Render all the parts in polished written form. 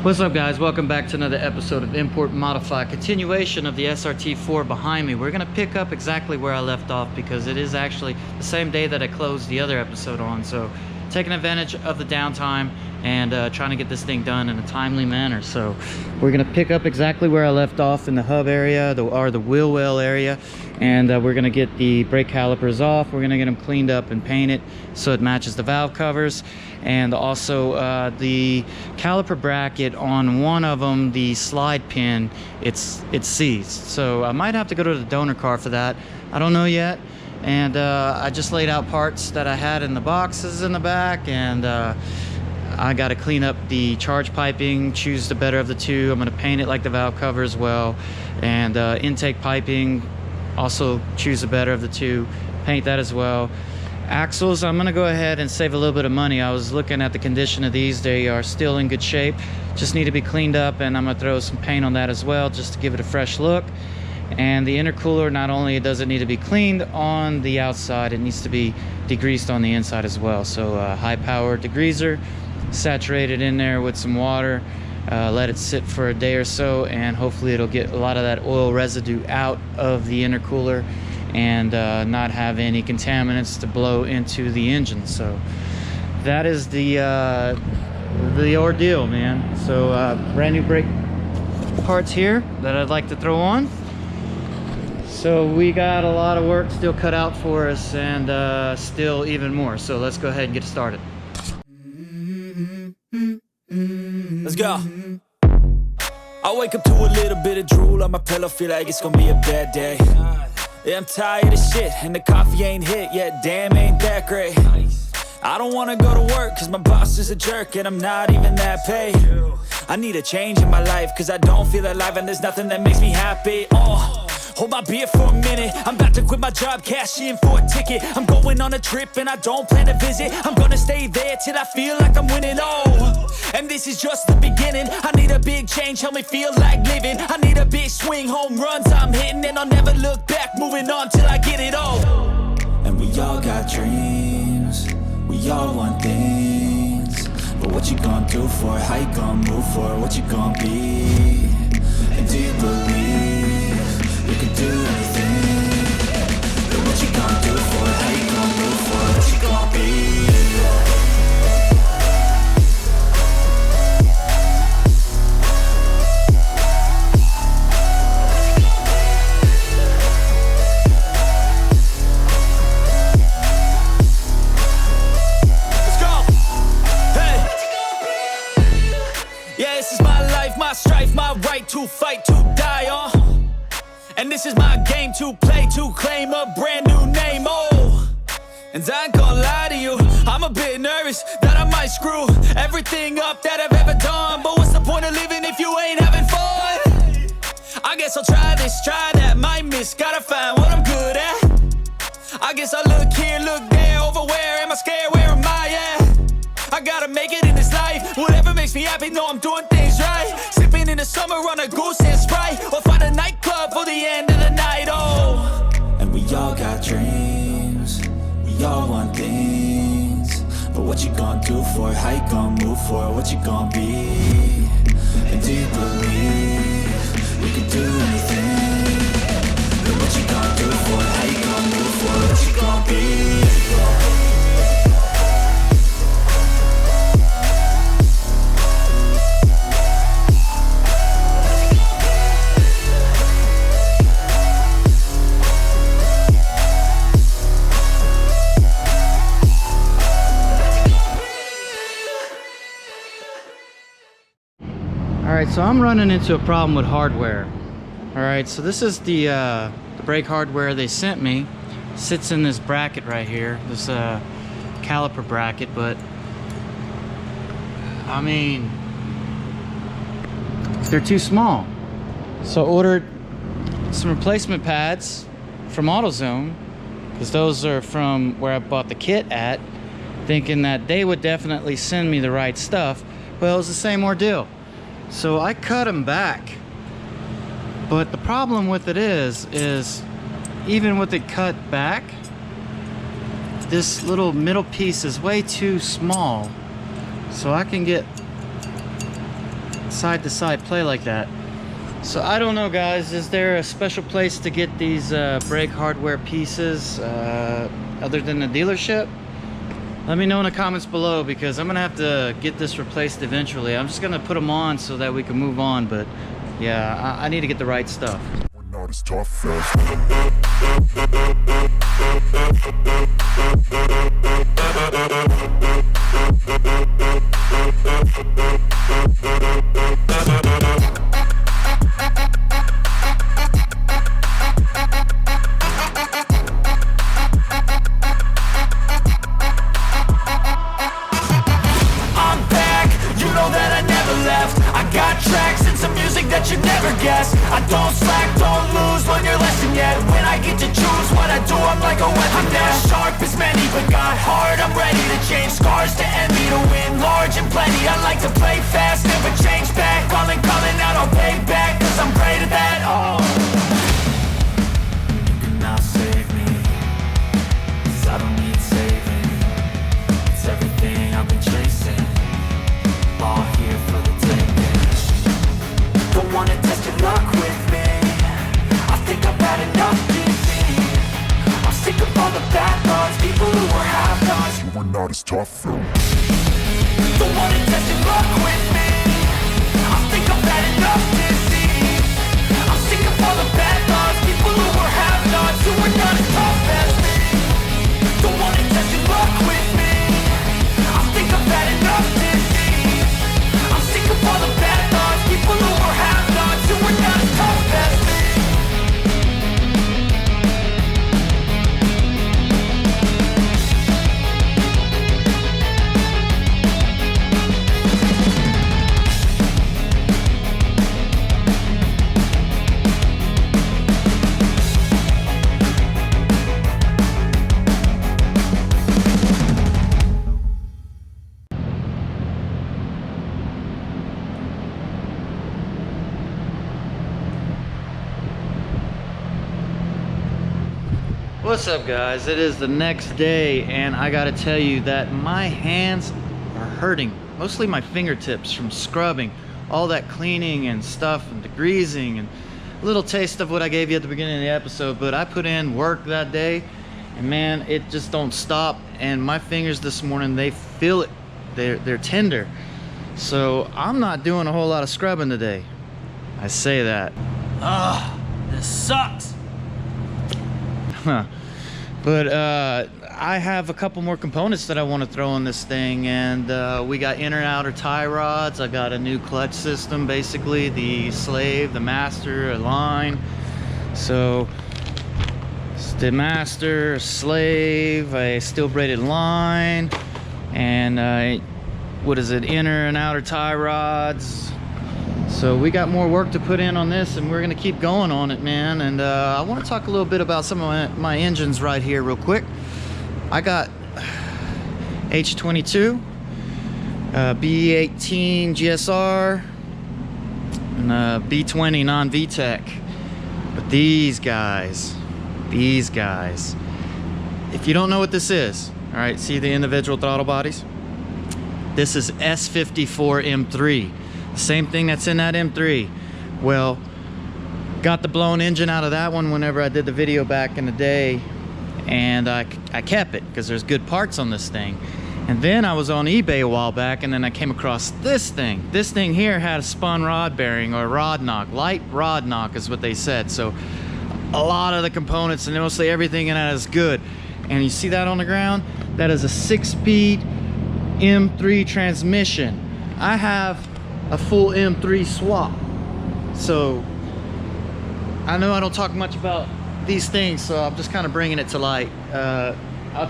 What's up, guys? Welcome back to another episode of Import Modify, continuation of the SRT4 behind me. We're gonna pick up exactly where I left off because it is actually the same day that I closed the other episode on. So taking advantage of the downtime and trying to get this thing done in a timely manner. So we're gonna pick up exactly where I left off in the hub area, or the wheel well area, and we're gonna get the brake calipers off. We're gonna get them cleaned up and painted so it matches the valve covers. And also the caliper bracket on one of them, the slide pin, it's seized. So I might have to go to the donor car for that. I don't know yet. And I just laid out parts that I had in the boxes in the back, and I got to clean up the charge piping, choose the better of the two. I'm going to paint it like the valve cover as well. And intake piping, also choose the better of the two, paint that as well. Axles, I'm gonna go ahead and save a little bit of money. I was looking at the condition of these. They are still in good shape, just need to be cleaned up, and I'm gonna throw some paint on that as well just to give it a fresh look. And the intercooler, not only does it need to be cleaned on the outside, it needs to be degreased on the inside as well. So high power degreaser, saturate it in there with some water, let it sit for a day or so, and hopefully it'll get a lot of that oil residue out of the intercooler and not have any contaminants to blow into the engine. So that is the ordeal, man. So brand new brake parts here that I'd like to throw on. So we got a lot of work still cut out for us, and still even more. So let's go ahead and get started. Let's go. I wake up to a little bit of drool on my pillow, feel like it's gonna be a bad day. Yeah, I'm tired of shit, and the coffee ain't hit yet, damn, ain't that great. I don't wanna go to work, cause my boss is a jerk, and I'm not even that paid. I need a change in my life, cause I don't feel alive, and there's nothing that makes me happy. Hold my beer for a minute, I'm about to quit my job, cash in for a ticket. I'm going on a trip, and I don't plan to visit. I'm gonna stay there till I feel like I'm winning, and this is just the beginning. I need a big change, help me feel like living. I need a big swing, home runs I'm hitting, and I'll never look back, moving on till I get it all. And we all got dreams, we all want things, but what you gonna do for it? How you gonna move for it? What you gonna be? And do you believe you can do anything? But what you gonna do for it? How you gonna move for it? What you gonna be? My strife, my right to fight, to die on. And this is my game to play, to claim a brand new name, And I ain't gonna lie to you, I'm a bit nervous that I might screw everything up that I've ever done. But what's the point of living if you ain't having fun? I guess I'll try this, try that, might miss, gotta find what I'm good at. I guess I look here, look there, over where am I scared, where am I at? I gotta make it in this life, whatever makes me happy, know I'm doing things right. Sipping in the summer on a goose and Sprite, or find a nightclub for the end of the night, And we all got dreams, we all want things, but what you gonna do for it? How you gonna move for it? What you gonna be? And do you believe you can do anything? But what you gonna do for it? How you gonna move for it? What you gonna be? Alright, so I'm running into a problem with hardware. Alright, so this is the brake hardware they sent me. Sits in this bracket right here, this caliper bracket, but I mean, they're too small. So I ordered some replacement pads from AutoZone, because those are from where I bought the kit at, thinking that they would definitely send me the right stuff. Well, it was the same ordeal. So I cut them back, but the problem with it is even with it cut back, this little middle piece is way too small. So I can get side to side play like that. So I don't know, guys, is there a special place to get these brake hardware pieces other than the dealership? Let me know in the comments below, because I'm gonna have to get this replaced eventually. I'm just gonna put them on so that we can move on, but yeah, I need to get the right stuff. You never guess. I don't slack, don't lose, learn your lesson yet. When I get to choose what I do, I'm like a weapon. I'm not sharp as many, but got heart. I'm ready to change scars to envy, to win large and plenty. I like to play fast, never change back. Calling out, I'll pay back, cause I'm great at that. Oh, you cannot save me, cause I don't need saving. It's everything I've been chasing, all here for the taking. Don't wanna test your luck with me, I think I've had enough defeat. I'm sick of all the bad thoughts, people who were half-nots. You were not as tough though. Don't wanna test your luck with me, I think I've had enough defeat. I'm sick of all the bad thoughts, people who were half-nots, who were not as tough as me. Don't wanna test your luck with me, I think I've had enough defeat. I'm sick of all the bad thoughts, people who were half-nots, who were not as tough as me. What's up, guys? It is the next day, and I gotta tell you that my hands are hurting, mostly my fingertips, from scrubbing, all that cleaning and stuff, and degreasing, and a little taste of what I gave you at the beginning of the episode. But I put in work that day, and man, it just don't stop. And my fingers this morning, they feel it. They're tender. So I'm not doing a whole lot of scrubbing today. I say that. Ugh, this sucks. But I have a couple more components that I want to throw on this thing, and we got inner and outer tie rods. I got a new clutch system, basically the slave, the master, a line. So it's the master, a slave, a steel braided line, and what is it, inner and outer tie rods. So we got more work to put in on this, and we're gonna keep going on it, man. And I want to talk a little bit about some of my engines right here real quick. I got H22, B18 GSR, and B20 non-VTEC. But these guys, if you don't know what this is, all right, see the individual throttle bodies? This is S54 M3. Same thing that's in that M3. Well, got the blown engine out of that one whenever I did the video back in the day, and I kept it because there's good parts on this thing. And then I was on eBay a while back, and then I came across this thing. This thing here had a spun rod bearing, or rod knock, light rod knock is what they said. So a lot of the components and mostly everything in that is good. And you see that on the ground? That is a 6-speed M3 transmission. I have a full M3 swap. So I know I don't talk much about these things, so I'm just kind of bringing it to light. I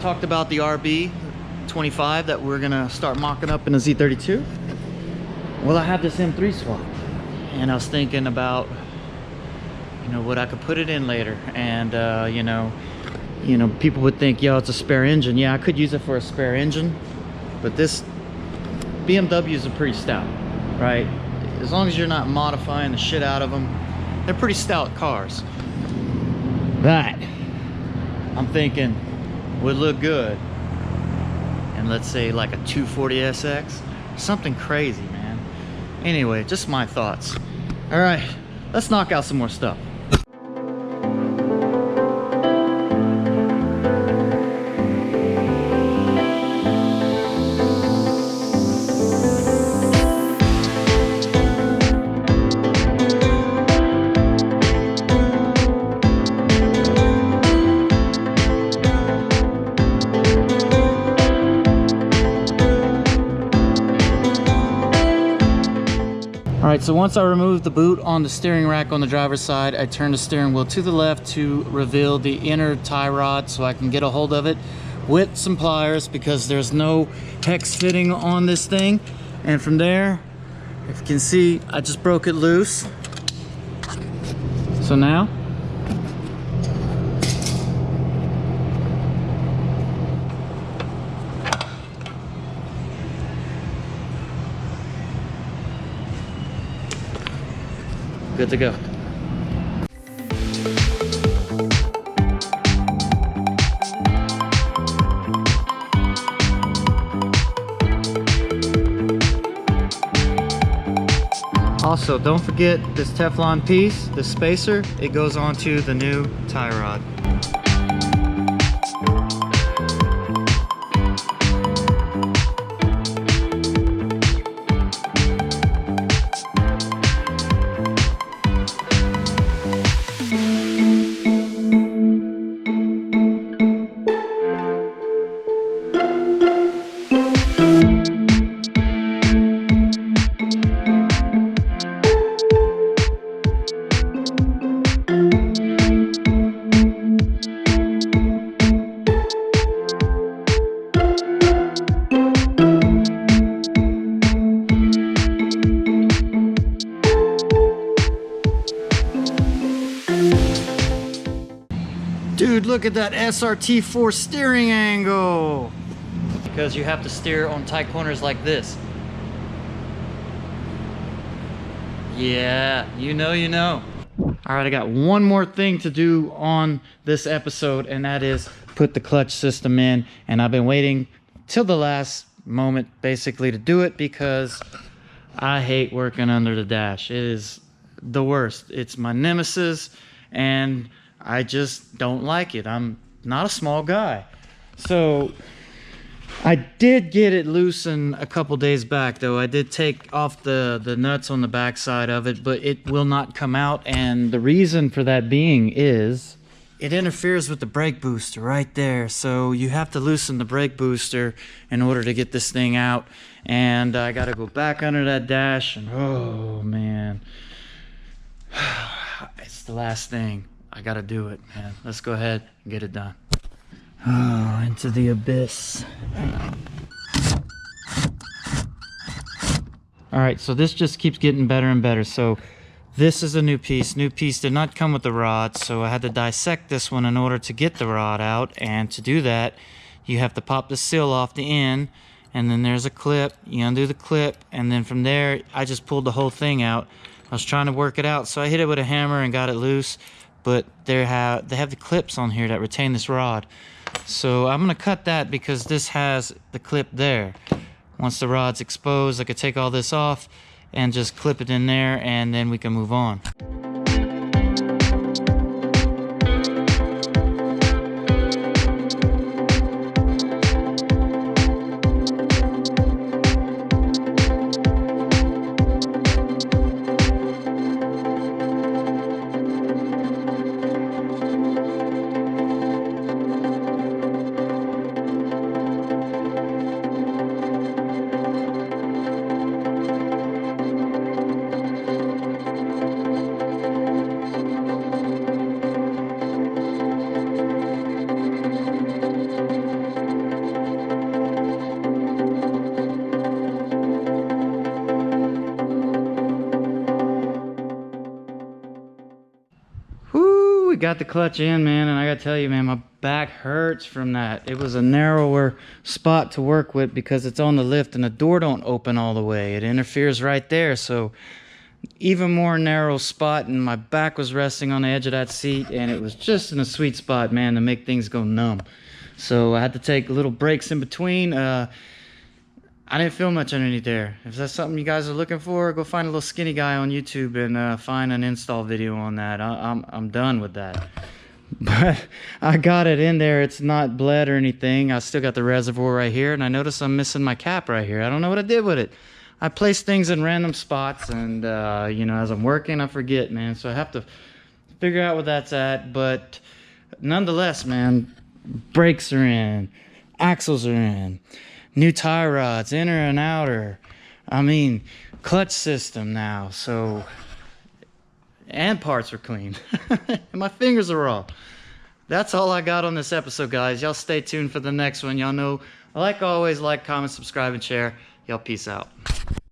talked about the RB25 that we're gonna start mocking up in a Z32. Well, I have this M3 swap, and I was thinking about, you know, what I could put it in later. And you know, people would think, yo, it's a spare engine. Yeah, I could use it for a spare engine, but this BMWs are pretty stout, right? As long as you're not modifying the shit out of them, they're pretty stout cars. That, I'm thinking, would look good. And let's say like a 240 SX, something crazy, man. Anyway, just my thoughts. All right, let's knock out some more stuff. Alright, so once I removed the boot on the steering rack on the driver's side, I turned the steering wheel to the left to reveal the inner tie rod so I can get a hold of it with some pliers because there's no hex fitting on this thing. And from there, if you can see, I just broke it loose. So now, good to go. Also, don't forget this Teflon piece, the spacer, it goes onto the new tie rod. Dude, look at that SRT4 steering angle! Because you have to steer on tight corners like this. Yeah, you know, you know. Alright, I got one more thing to do on this episode, and that is put the clutch system in. And I've been waiting till the last moment, basically, to do it because I hate working under the dash. It is the worst. It's my nemesis, and I just don't like it. I'm not a small guy. So I did get it loosened a couple days back though. I did take off the nuts on the back side of it, but it will not come out. And the reason for that being is it interferes with the brake booster right there. So you have to loosen the brake booster in order to get this thing out. And I got to go back under that dash, and oh man, it's the last thing. I gotta do it, man. Let's go ahead and get it done. Oh, into the abyss. All right, so this just keeps getting better and better. So this is a new piece. New piece did not come with the rod, so I had to dissect this one in order to get the rod out. And to do that, you have to pop the seal off the end, and then there's a clip. You undo the clip, and then from there, I just pulled the whole thing out. I was trying to work it out, so I hit it with a hammer and got it loose. But they have the clips on here that retain this rod. So I'm gonna cut that because this has the clip there. Once the rod's exposed, I could take all this off and just clip it in there, and then we can move on. We got the clutch in, man, and I gotta tell you, man, my back hurts from that. It was a narrower spot to work with because it's on the lift and the door don't open all the way. It interferes right there, so even more narrow spot, and my back was resting on the edge of that seat, and it was just in a sweet spot, man, to make things go numb. So I had to take little breaks in between. I I didn't feel much underneath there. If that's something you guys are looking for, go find a little skinny guy on YouTube and find an install video on that. I'm done with that. But I got it in there. It's not bled or anything. I still got the reservoir right here, and I notice I'm missing my cap right here. I don't know what I did with it. I place things in random spots, and you know, as I'm working, I forget, man. So I have to figure out where that's at. But nonetheless, man, brakes are in, axles are in. New tie rods, inner and outer. I mean, clutch system now. So, and parts are clean. And my fingers are raw. That's all I got on this episode, guys. Y'all stay tuned for the next one. Y'all know, like always, like, comment, subscribe, and share. Y'all peace out.